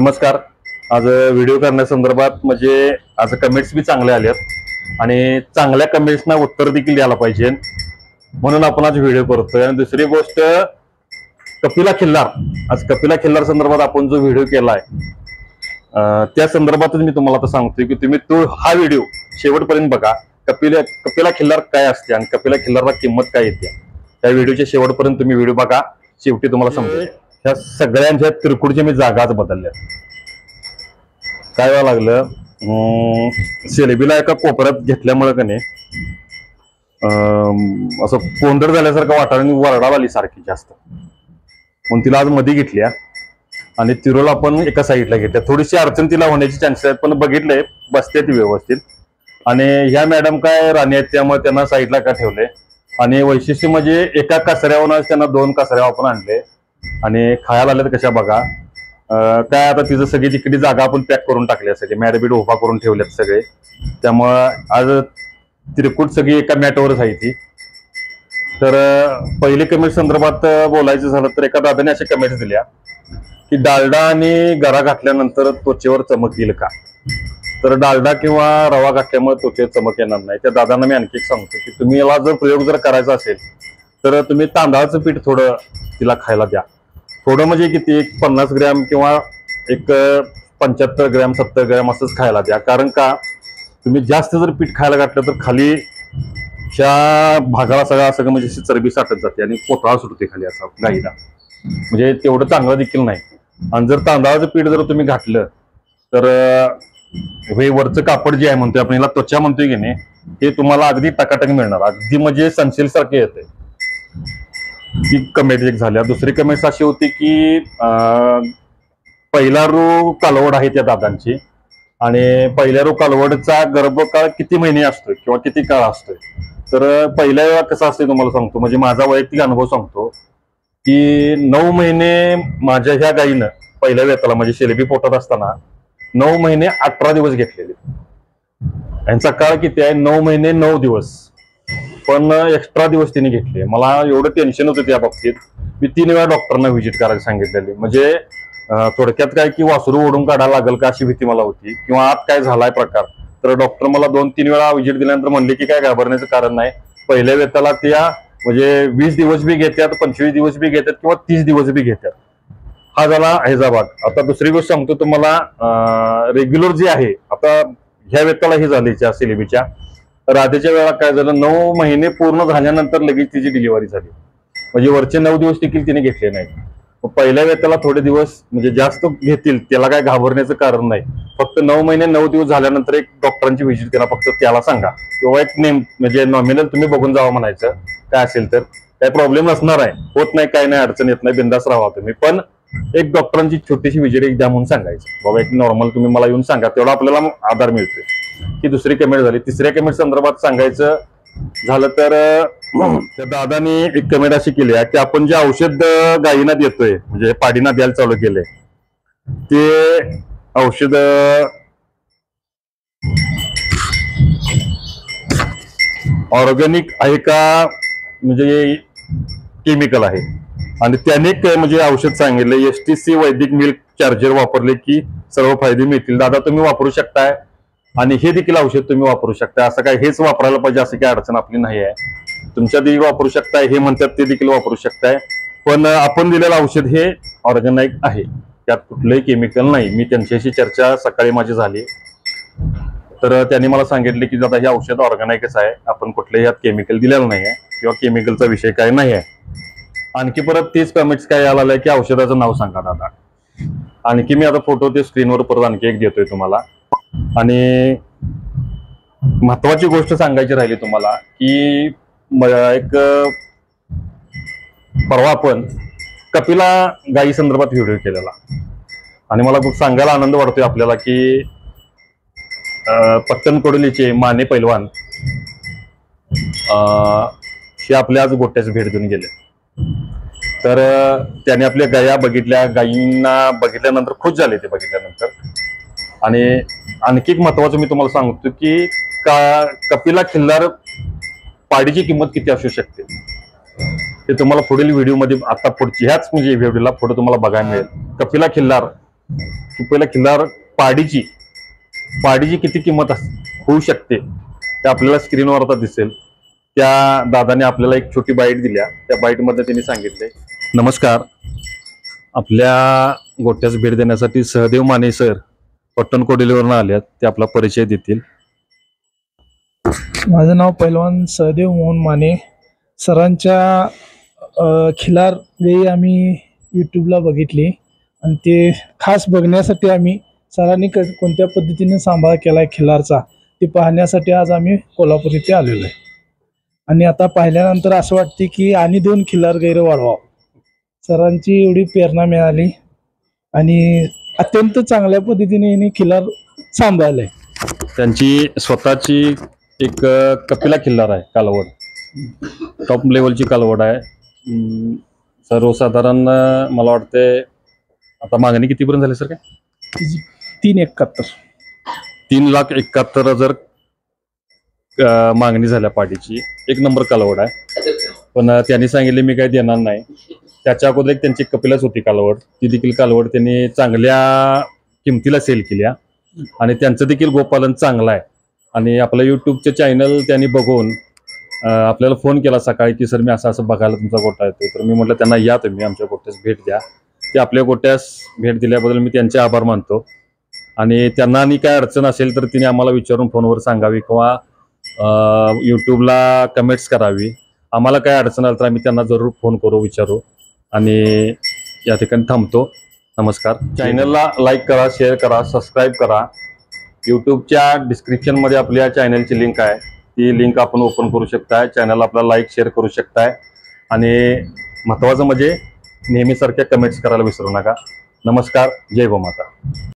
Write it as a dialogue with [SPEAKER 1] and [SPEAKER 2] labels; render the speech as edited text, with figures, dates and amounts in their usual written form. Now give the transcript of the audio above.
[SPEAKER 1] नमस्कार. आज व्हिडिओ करण्यासंदर्भात म्हणजे आज कमेंट्स बी चांगले आलेत आणि चांगल्या कमेंट्सना उत्तर देखील द्यायला पाहिजे, म्हणून आपण आज व्हिडिओ करतोय. आणि दुसरी गोष्ट, कपिला खिल्लार, आज कपिला खिल्लार संदर्भात आपण जो व्हिडिओ केलाय त्या संदर्भातच मी तुम्हाला आता सांगतोय की तुम्ही तो हा व्हिडिओ शेवटपर्यंत बघा. कपिला खिल्लार काय असते आणि कपिला खिल्लारला किंमत काय येते, त्या व्हिडिओच्या शेवटपर्यंत तुम्ही व्हिडिओ बघा. शेवटी तुम्हाला समजेल. ह्या सगळ्यांच्या तिरकुडच्या मी जागाच बदलल्या. काय व्हायला लागलं, सेलेबीला एका कोपऱ्यात घेतल्यामुळे का नाही असं कोंदड झाल्यासारखं वाटायला आणि वरडाला आली सारखी जास्त, म्हणून तिला आज मध्ये घेतल्या आणि तिरोला आपण एका साईडला घेतल्या. थोडीशी अडचण तिला होण्याची चान्सेस आहेत, पण बघितलंय बसते ती व्यवस्थित. आणि ह्या मॅडम काय राणी आहेत, त्यामुळे त्यांना साईडला का ठेवले. आणि वैशिष्ट्य म्हणजे एका कासऱ्यावर त्यांना 2 कासऱ्या आपण आणले आणि खायला आल्यात कशा बघा. काय आता तिचं सगळी तिकडे जागा आपण पॅक करून टाकली, सगळे मॅडबीड उभा करून ठेवल्यात सगळे. त्यामुळं आज तिरकूट सगळी एका मॅटवरच आहे ती. तर पहिले कमेंट संदर्भात बोलायचं झालं तर एका दादाने अशा कमेंट्स दिल्या की डालडा आणि गरा घातल्यानंतर त्वचेवर चमक येईल का. तर डालडा किंवा रवा घातल्यामुळे त्वचेवर चमक येणार नाही. त्या दादांना मी आणखी सांगतो की तुम्ही याला जर प्रयोग जर करायचा असेल तर तुम्ही तांदळाचं पीठ थोडं तिला खायला द्या. थोडं म्हणजे किती, एक 50 ग्रॅम किंवा एक 75 ग्रॅम 70 ग्रॅम असंच खायला द्या. कारण का तुम्ही जास्त जर पीठ खायला घातलं तर खाली ह्या भागाला सगळं म्हणजे चरबी साठत जाते आणि पोटळा सुटते खाली असा गाईला, म्हणजे तेवढं चांगलं देखील नाही. आणि जर तांदळाचं पीठ जर तुम्ही घातलं तर हे वरचं कापड जे आहे म्हणतोय आपण, याला त्वचा म्हणतोय की नाही, हे तुम्हाला अगदी टकाटक मिळणार, अगदी म्हणजे सनसिल्क सारखे येते. ती कमेंट एक झाल्या. दुसरी कमेंट अशी होती की पहिला रो कालवड आहे त्या दादांची आणि पहिल्या रो कालवडचा गर्भकाळ किती महिने असतोय किंवा किती काळ असतोय. तर पहिल्या वेळा कसं असतंय तुम्हाला सांगतो, म्हणजे माझा वैयक्तिक अनुभव सांगतो की 9 महिने माझ्या ह्या गाईनं पहिल्या वेताला म्हणजे शेलेबी पोटात असताना 9 महिने 18 दिवस घेतलेले. यांचा काळ किती आहे, 9 महिने 9 दिवस, पण एक्स्ट्रा दिवस तिने घेतले. मला एवढं टेन्शन होतं त्या बाबतीत. मी 3 वेळा डॉक्टरना व्हिजिट करायला सांगितलेली. म्हणजे थोडक्यात काय की वासरू ओढून काढायला लागेल का अशी भीती मला होती, किंवा आत काय झालाय प्रकार. तर डॉक्टर मला 2-3 वेळा व्हिजिट दिल्यानंतर म्हणले की काय घाबरण्याचं कारण नाही, पहिल्या वेताला त्या म्हणजे 20 दिवस बी घेतात, 25 दिवस बी घेतात किंवा 30 दिवस बी घेतात. हा झाला ह्याचा भाग. आता दुसरी गोष्ट सांगतो तुम्हाला, रेग्युलर जे आहे आता ह्या वेताला हे झाले त्या सिलेबीच्या राधेच्या वेळा काय झालं, 9 महिने पूर्ण झाल्यानंतर लगेच तिची डिलिव्हरी झाली. म्हणजे वरचे 9 दिवस देखील तिने घेतले नाही. पहिल्या वेळेला थोडे दिवस म्हणजे जास्त घेतील, त्याला काय घाबरण्याचं कारण नाही. फक्त 9 महिने 9 दिवस झाल्यानंतर एक डॉक्टरांची व्हिजिट करा, फक्त त्याला सांगा, किंवा एक नेम म्हणजे नॉमिनल तुम्ही बघून जावा म्हणायचं. काय असेल तर काय प्रॉब्लेम नसणार आहे, होत नाही, काय नाही, अडचण येत नाही, बिंदास राहा तुम्ही. पण एक डॉक्टरांची छोटीशी व्हिजिट एक द्या म्हणून सांगायचं, बाबा एक नॉर्मल तुम्ही मला येऊन सांगा, तेवढा आपल्याला आधार मिळतोय. ही दुसरी कमेंट झाली. तिसऱ्या कमेंट संदर्भात सांगायचं झालं तर त्या दादाने एक कमेंट अशी केली आहे की आपण जे औषध गायीना देतोय, म्हणजे पाडीना द्यायला चालू केलंय, ते औषध ऑर्गॅनिक आहे का म्हणजे केमिकल आहे. आणि त्याने म्हणजे औषध सांगितले STC वैदिक मिल्क चार्जर वापरले की सर्व फायदे मिळतील. दादा तुम्ही वापरू शकताय आणि हे देखील औषध तुम्ही वापरू शकताय. असं काय हेच वापरायला पाहिजे असं काही अडचण आपली नाही आहे. तुमच्या देखील वापरू शकताय, हे म्हणतात ते देखील वापरू शकताय. पण आपण दिलेलं औषध हे ऑर्गॅनिक आहे, त्यात कुठलंही केमिकल नाही. मी त्यांच्याशी चर्चा सकाळी माझी झाली, तर त्यांनी मला सांगितले की दादा हे औषध ऑर्गॅनिकच आहे, आपण कुठलंही यात केमिकल दिलेलं नाही आहे किंवा केमिकलचा विषय काय नाही आहे. आणखी परत तेच कमेंट्स काय यायला आलंय की औषधाचं नाव सांगा दादा. आणखी मी आता फोटो ते स्क्रीनवर परत आणखी एक देतोय तुम्हाला. आणि महत्वाची गोष्ट सांगायची राहिली तुम्हाला की एक परवा आपण कपिला गाई संदर्भात व्हिडिओ केलेला आणि मला खूप सांगायला आनंद वाटतोय आपल्याला की पत्तन कोडलीचे माने पैलवान हे आपल्या आज गोट्याच भेट देऊन गेले. तर त्याने आपल्या गाया बघितल्या, गायींना बघितल्यानंतर खुश झाले ते बघितल्यानंतर. आणि आणखी एक महत्वाचं मी तुम्हाला सांगतो की कपिला खिल्लार पाडीची किंमत किती असू शकते ते तुम्हाला पुढील व्हिडिओ मध्ये आता पुढची ह्याच म्हणजे व्हिडिओला पुढे तुम्हाला बघायला मिळेल. कपिला खिल्लार की पहिला खिल्लार पाडीची किती किंमत होऊ शकते ते आपल्याला स्क्रीनवर आता दिसेल. त्या दादाने आपल्याला एक छोटी बाईट दिल्या, त्या बाईटमध्ये त्यांनी सांगितले. नमस्कार, आपल्या गोट्यास भेट देण्यासाठी सहदेव माने सर पट्टणकोडिलीवरून आल्यात, ते आपला परिचय देतील.
[SPEAKER 2] माझं नाव पैलवान सहदेव मोहन माने. सरांच्या खिलार वेळी आम्ही यूट्यूबला बघितली आणि ते खास बघण्यासाठी आम्ही सरांनी कोणत्या पद्धतीने सांभाळ केला आहे खिलारचा ते पाहण्यासाठी आज आम्ही कोल्हापूर इथे आलेलो आहे. आणि आता पाहिल्यानंतर असं वाटते की आणि 2 खिलार गैर वाढवावं. सरांची एवढी प्रेरणा मिळाली आणि अत्यंत चांगल्या पद्धतीने यांनी खिलार सांभाळले.
[SPEAKER 1] त्यांची स्वतःची एक कपिला खिल्लार आहे, कालवड टॉप लेवलची कालवड आहे. सर्वसाधारण मला वाटते आता मागणी कितीपर्यंत झाली सर? काय
[SPEAKER 2] 371
[SPEAKER 1] 3,71,000 मागणी झाल्या पाडीची. एक नंबर कालवड आहे. पण त्यांनी सांगितले मी काही देणार नाही. त्याच्या अगोदर एक त्यांची कपिलाच होती कालवड, ती देखील कालवड त्यांनी चांगल्या किमतीला सेल केल्या आणि त्यांचं देखील गोपालन चांगलं आहे. आणि आपलं यूट्यूबचे चॅनल त्यांनी बघून आपल्याला फोन केला सकाळी की सर मी असं बघायला तुमचा गोटा येतो. तर मी म्हटलं त्यांना या तुम्ही आमच्या गोट्यास भेट द्या. ते आपल्या गोट्यास भेट दिल्याबद्दल मी त्यांचे आभार मानतो. आणि त्यांना आणि काय अडचण असेल तर तिने आम्हाला विचारून फोनवर सांगावी किंवा यूट्यूबला कमेंट्स करावी. आम्हाला काय अडचण आली तर आम्ही त्यांना जरूर फोन करू, विचारू. आणि या ठिकाणी थांबतो. नमस्कार. चॅनलला लाईक करा, शेअर करा, सबस्क्राईब करा. यूट्यूबच्या डिस्क्रिप्शनमध्ये आपल्या चॅनलची लिंक आहे, ती लिंक आपण ओपन करू शकताय. चॅनल आपला लाईक शेअर करू शकताय. आणि महत्त्वाचं म्हणजे नेहमीसारख्या कमेंट्स करायला विसरू नका. नमस्कार. जय गोमाता.